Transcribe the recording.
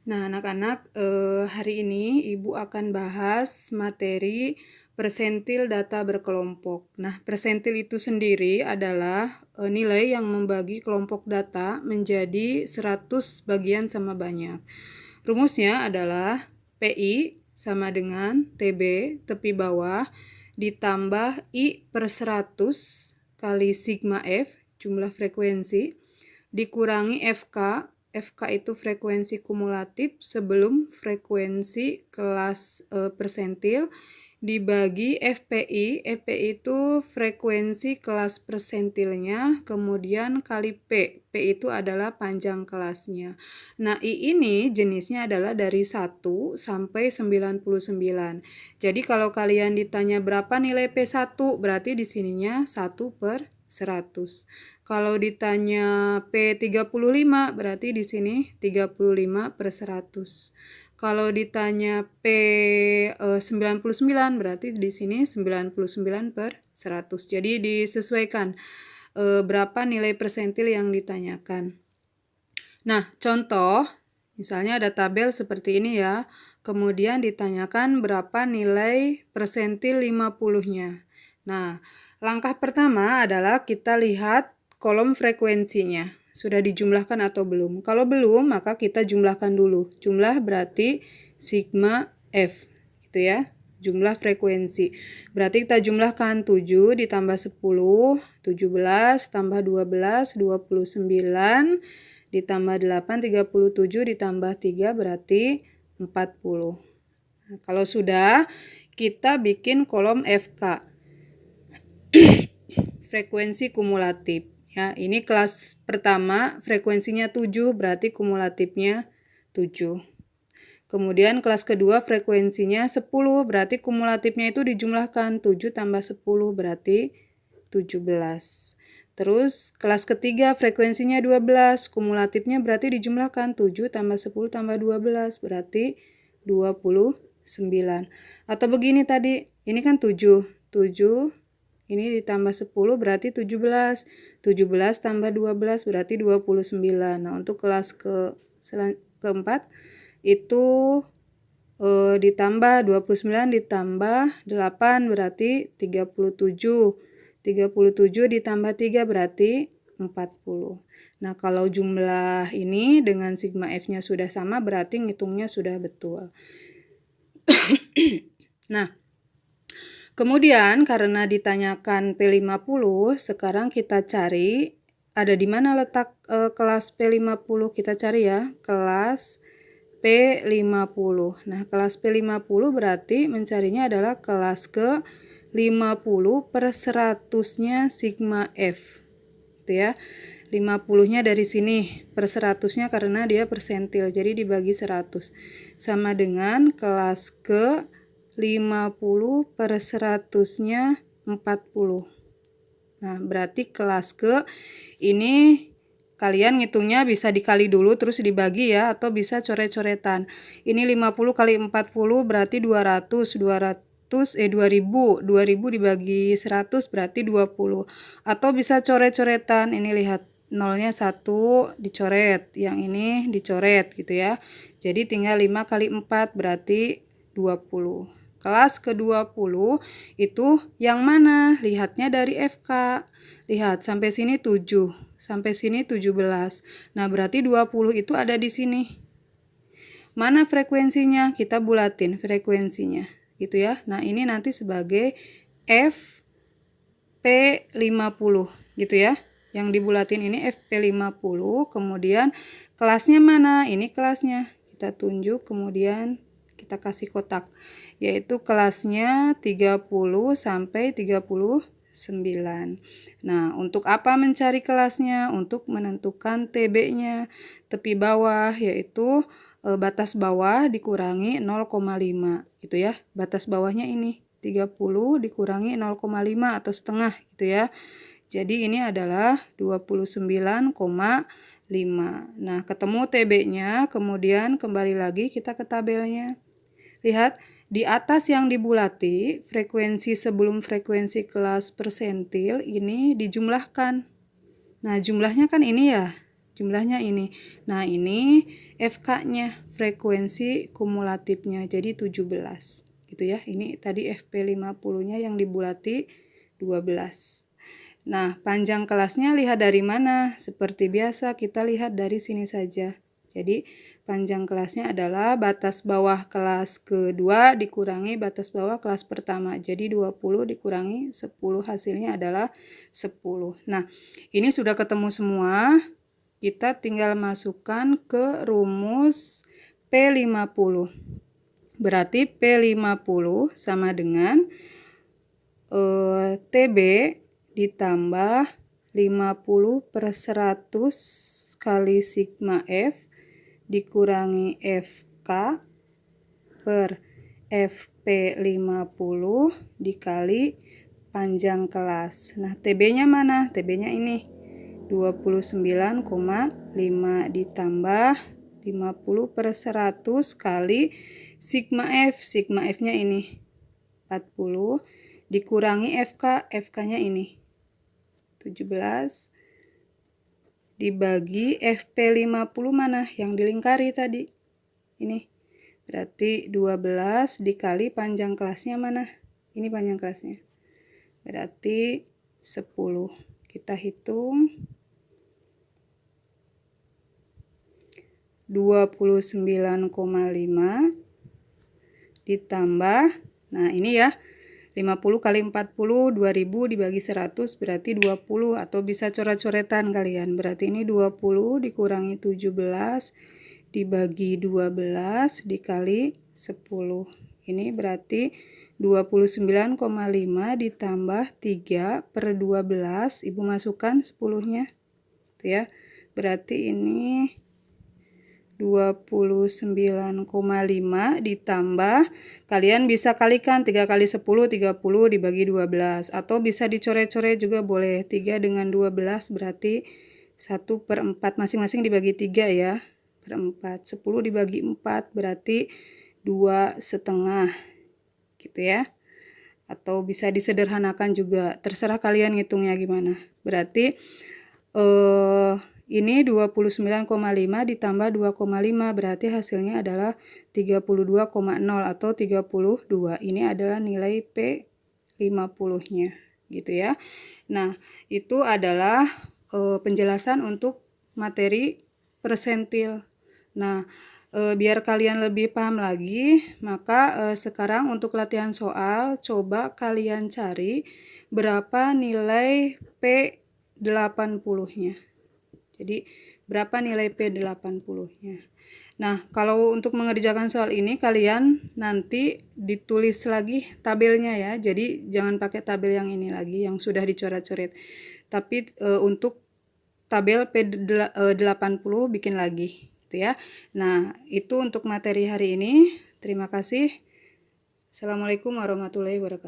Nah, anak-anak, hari ini Ibu akan bahas materi persentil data berkelompok. Nah, persentil itu sendiri adalah nilai yang membagi kelompok data menjadi 100 bagian sama banyak. Rumusnya adalah PI sama dengan TB, tepi bawah, ditambah I per 100 kali sigma F, jumlah frekuensi, dikurangi FK. FK itu frekuensi kumulatif sebelum frekuensi kelas persentil, dibagi FPI. FPI itu frekuensi kelas persentilnya, kemudian kali P. P itu adalah panjang kelasnya. Nah, I ini jenisnya adalah dari 1 sampai 99. Jadi kalau kalian ditanya berapa nilai P1, berarti di sininya 1 per 100. Kalau ditanya P35, berarti di sini 35 per 100. Kalau ditanya P99, berarti di sini 99 per 100. Jadi disesuaikan berapa nilai persentil yang ditanyakan. Nah, contoh, misalnya ada tabel seperti ini ya. Kemudian ditanyakan berapa nilai persentil 50-nya. Nah, langkah pertama adalah kita lihat kolom frekuensinya. Sudah dijumlahkan atau belum? Kalau belum, maka kita jumlahkan dulu. Jumlah berarti sigma F, gitu ya. Jumlah frekuensi. Berarti kita jumlahkan 7 ditambah 10, 17, tambah 12, 29, ditambah 8, 37, ditambah 3 berarti 40. Nah, kalau sudah, kita bikin kolom FK. Frekuensi kumulatif. Ya, ini kelas pertama, frekuensinya 7, berarti kumulatifnya 7. Kemudian kelas kedua frekuensinya 10, berarti kumulatifnya itu dijumlahkan 7 tambah 10 berarti 17. Terus kelas ketiga frekuensinya 12, kumulatifnya berarti dijumlahkan 7 tambah 10 tambah 12 berarti 29. Atau begini tadi, ini kan 7, 7 ini ditambah 10 berarti 17. 17 tambah 12 berarti 29. Nah, untuk kelas keempat itu ditambah 29 ditambah 8 berarti 37. 37 ditambah 3 berarti 40. Nah, kalau jumlah ini dengan sigma F-nya sudah sama berarti ngitungnya sudah betul. Nah, kemudian karena ditanyakan P50, sekarang kita cari ada di mana letak kelas P50. Kita cari ya, kelas P50. Nah, kelas P50 berarti mencarinya adalah kelas ke 50 per 100-nya sigma F. Gitu ya. 50-nya dari sini, per 100-nya karena dia persentil, jadi dibagi 100. Sama dengan kelas ke 50 per 100-nya 40. Nah, berarti kelas ke ini kalian ngitungnya bisa dikali dulu terus dibagi ya, atau bisa coret-coretan. Ini 50 kali 40 berarti 2000 dibagi 100 berarti 20. Atau bisa coret-coretan, ini lihat nolnya 1 dicoret, yang ini dicoret gitu ya. Jadi tinggal 5 kali 4 berarti 20. Kelas ke-20 itu yang mana? Lihatnya dari FK. Lihat, sampai sini 7, sampai sini 17. Nah, berarti 20 itu ada di sini. Mana frekuensinya? Kita bulatin frekuensinya, gitu ya. Nah, ini nanti sebagai FP50, gitu ya. Yang dibulatin ini FP50, kemudian kelasnya mana? Ini kelasnya. Kita tunjuk, kemudian kita kasih kotak, yaitu kelasnya 30 sampai 39. Nah, untuk apa mencari kelasnya? Untuk menentukan TB-nya, tepi bawah, yaitu batas bawah dikurangi 0,5 gitu ya. Batas bawahnya ini 30 dikurangi 0,5 atau setengah gitu ya. Jadi ini adalah 29,5. Nah, ketemu TB-nya, kemudian kembali lagi kita ke tabelnya. Lihat, di atas yang dibulati, frekuensi sebelum frekuensi kelas persentil ini dijumlahkan. Nah, jumlahnya kan ini ya. jumlahnya ini. Nah, ini FK-nya, frekuensi kumulatifnya, jadi 17. Gitu ya. Ini tadi FP50-nya yang dibulati 12. Nah, panjang kelasnya lihat dari mana? Seperti biasa, kita lihat dari sini saja. Jadi, panjang kelasnya adalah batas bawah kelas kedua dikurangi batas bawah kelas pertama. Jadi, 20 dikurangi 10, hasilnya adalah 10. Nah, ini sudah ketemu semua. Kita tinggal masukkan ke rumus P50. Berarti P50 sama dengan TB ditambah 50/100 kali sigma F dikurangi FK per FP50 dikali panjang kelas. Nah, TB-nya mana? TB-nya ini 29,5 ditambah 50/100 kali sigma F. Sigma F-nya ini 40 dikurangi FK. FK-nya ini 17 dibagi FP50 mana? Yang dilingkari tadi. Ini. Berarti 12 dikali panjang kelasnya mana? Ini panjang kelasnya. Berarti 10. Kita hitung. 29,5 ditambah, nah ini ya, 50 kali 40, 2000 dibagi 100 berarti 20, atau bisa coret-coretan kalian. Berarti ini 20 dikurangi 17 dibagi 12 dikali 10. Ini berarti 29,5 ditambah 3/12. Ibu masukkan 10-nya. Tuh ya. Berarti ini 29,5 ditambah, kalian bisa kalikan 3 kali 10, 30 dibagi 12, atau bisa dicoret-coret juga boleh. 3 dengan 12 berarti 1/4, masing-masing dibagi 3 ya, per 4. 10 dibagi 4 berarti 2,5 gitu ya. Atau bisa disederhanakan juga, terserah kalian ngitungnya gimana. Berarti ini 29,5 ditambah 2,5 berarti hasilnya adalah 32,0 atau 32. Ini adalah nilai P50-nya gitu ya. Nah, itu adalah penjelasan untuk materi persentil. Nah, biar kalian lebih paham lagi, maka sekarang untuk latihan soal, coba kalian cari berapa nilai P80-nya. Jadi, berapa nilai P80-nya. Nah, kalau untuk mengerjakan soal ini, kalian nanti ditulis lagi tabelnya ya. Jadi, jangan pakai tabel yang ini lagi, yang sudah dicoret-coret. Tapi, untuk tabel P80 bikin lagi, gitu ya. Nah, itu untuk materi hari ini. Terima kasih. Assalamualaikum warahmatullahi wabarakatuh.